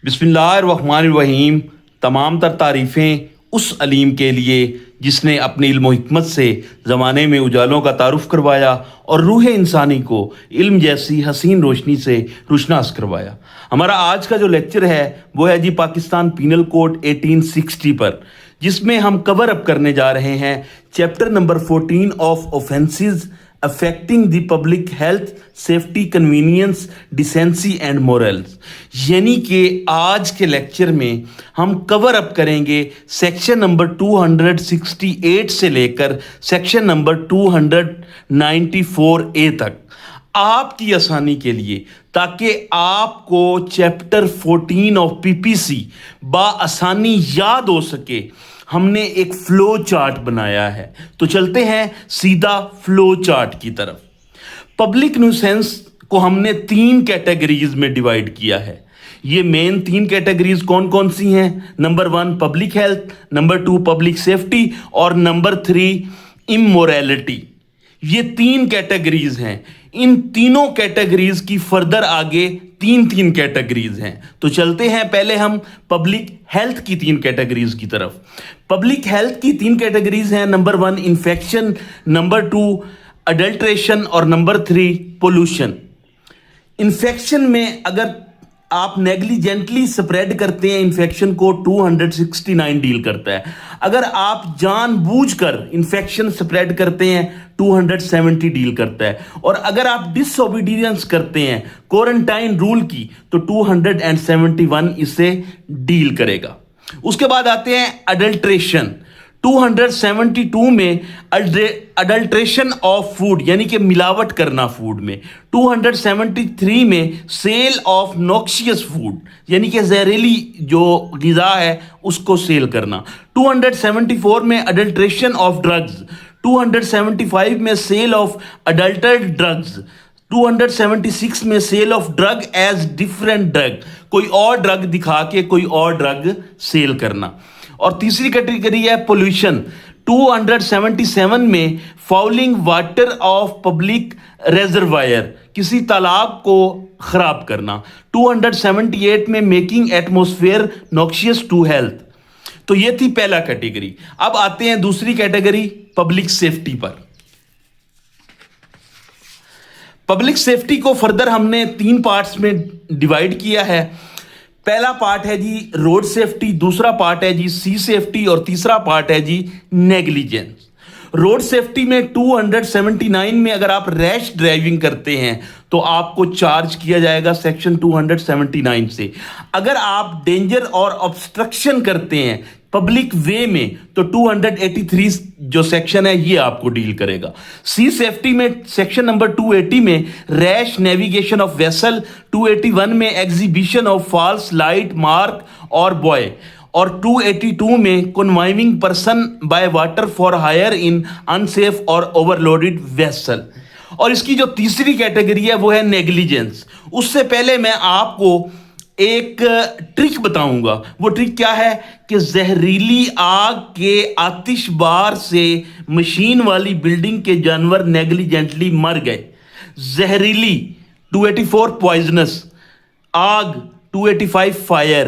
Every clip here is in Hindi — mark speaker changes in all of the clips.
Speaker 1: बिस्मिल्लाहिर्रहमानिर्रहीम। तमाम तर तारीफ़ें उस अलीम के लिए जिसने अपनी इल्म हिकमत से ज़माने में उजालों का तारुफ करवाया और रूह इंसानी को इल्म जैसी हसीन रोशनी से रोशनास करवाया। हमारा आज का जो लेक्चर है वो है जी पाकिस्तान पीनल कोड 1860 पर, जिसमें हम कवर अप करने जा रहे हैं chapter number 14 of offences affecting the public health, safety, convenience, decency and morals. यानी कि आज के लेक्चर में हम कवर अप करेंगे सेक्शन नंबर 268 से लेकर सेक्शन नंबर 294A तक, आपकी आसानी के लिए, ताकि आपको चैप्टर 14 ऑफ पीपीसी बाआसानी याद हो सके। हमने एक फ्लो चार्ट बनाया है, तो चलते हैं सीधा फ्लो चार्ट की तरफ। पब्लिक न्यूसेंस को हमने 3 कैटेगरीज में डिवाइड किया है। ये मेन 3 कैटेगरीज कौन कौन सी हैं? Number 1 public health, number 2 public safety और नंबर 3 इमोरलिटी। ये 3 कैटेगरीज हैं। इन तीनों कैटेगरीज की फर्दर आगे 3 कैटेगरीज हैं। तो चलते हैं पहले हम पब्लिक हेल्थ की 3 कैटेगरीज की तरफ। पब्लिक हेल्थ की 3 कैटेगरीज हैं। नंबर 1 इन्फेक्शन, नंबर 2 अडल्ट्रेशन और नंबर 3 पोल्यूशन। इन्फेक्शन में अगर आप नेग्लिजेंटली स्प्रेड करते हैं इन्फेक्शन को, 269 डील करता है। अगर आप जानबूझकर इन्फेक्शन स्प्रेड करते हैं, 270 डील करता है। और अगर आप डिसओबीडियंस करते हैं क्वारंटाइन रूल की, तो 271 इससे डील करेगा। उसके बाद आते हैं अडल्ट्रेशन। 272 में अडल्ट्रेशन ऑफ फूड, यानी कि मिलावट करना फूड में। 273 में सेल ऑफ नॉक्सियस फूड, यानी कि जहरीली जो ग़िज़ा है उसको सेल करना। 274 में अडल्ट्रेशन ऑफ ड्रग्स। 275 में सेल ऑफ अडल्टर्ड ड्रग्स। 276 में sale of drug as different drug, कोई और ड्रग दिखा के कोई और ड्रग सेल करना। और तीसरी कैटेगरी है पोल्यूशन। 277 में fouling water of public reservoir, किसी तालाब को खराब करना। 278 में making atmosphere noxious to health. तो ये थी पहला कैटेगरी। अब आते हैं दूसरी कैटेगरी पब्लिक सेफ्टी पर। पब्लिक सेफ्टी को फर्दर हमने 3 पार्ट्स में डिवाइड किया है। पहला पार्ट है जी रोड सेफ्टी, दूसरा पार्ट है जी सी सेफ्टी और तीसरा पार्ट है जी नेग्लिजेंस। रोड सेफ्टी में 279 में अगर आप रैश ड्राइविंग करते हैं तो आपको चार्ज किया जाएगा सेक्शन 279 से। अगर आप डेंजर और ऑब्स्ट्रक्शन करते हैं पब्लिक वे में, तो 283 जो सेक्शन है ये आपको डील करेगा। सी सेफ्टी में सेक्शन नंबर 280 में रैश नेविगेशन ऑफ वेसल, 281 में exhibition of false light mark और बॉय, और 282 में conveying person by water for hire in unsafe और ओवरलोडेड वेसल। और इसकी जो तीसरी कैटेगरी है वो है नेग्लिजेंस। उससे पहले मैं आपको एक ट्रिक बताऊंगा। वो ट्रिक क्या है कि जहरीली आग के आतिशबार से मशीन वाली बिल्डिंग के जानवर नेग्लिजेंटली मर गए। जहरीली 284 पॉइजनस आग, 285 फायर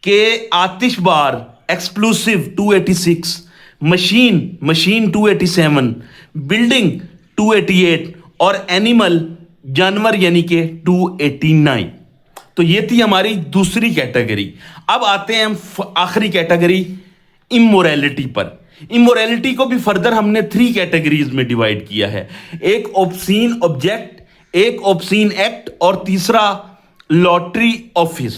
Speaker 1: के आतिशबार एक्सप्लोसिव 286, मशीन 287, बिल्डिंग 288 और एनिमल जानवर यानी कि 289। तो ये थी हमारी दूसरी कैटेगरी। अब आते हैं हम आखिरी कैटेगरी इमोरलिटी पर। इमोरलिटी को भी फर्दर हमने 3 कैटेगरीज में डिवाइड किया है। एक ऑब्सीन ऑब्जेक्ट, एक ऑब्सीन एक्ट और तीसरा लॉटरी ऑफिस।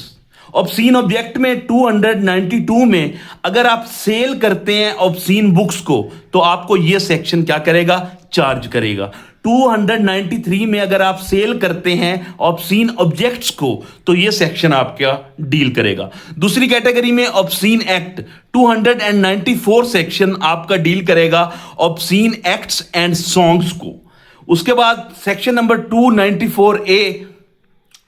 Speaker 1: ऑब्सीन ऑब्जेक्ट में 292 में अगर आप सेल करते हैं ऑब्सीन बुक्स को, तो आपको यह सेक्शन क्या करेगा? चार्ज करेगा। 293 में अगर आप सेल करते हैं ऑब्सीन ऑब्जेक्ट्स को, तो यह सेक्शन आपका डील करेगा। दूसरी कैटेगरी में ऑब्सीन एक्ट 294 सेक्शन आपका डील करेगा ऑब्सीन एक्ट्स एंड सॉन्ग्स को। उसके बाद सेक्शन नंबर 294A,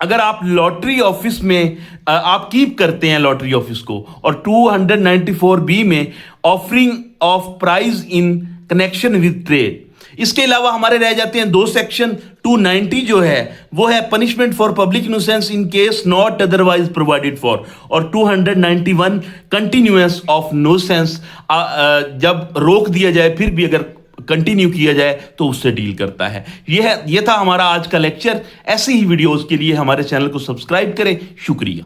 Speaker 1: अगर आप लॉटरी ऑफिस में आप कीप करते हैं लॉटरी ऑफिस को, और 294B में offering of prize in connection with trade, इसके अलावा हमारे रह जाते हैं दो सेक्शन। 290 जो है वो है punishment for public nuisance in case not otherwise provided for, और 291 कंटिन्यूएंस ऑफ न्यूसेंस, जब रोक दिया जाए फिर भी अगर कंटिन्यू किया जाए तो उससे डील करता है। यह था हमारा आज का लेक्चर। ऐसे ही वीडियोस के लिए हमारे चैनल को सब्सक्राइब करें। शुक्रिया।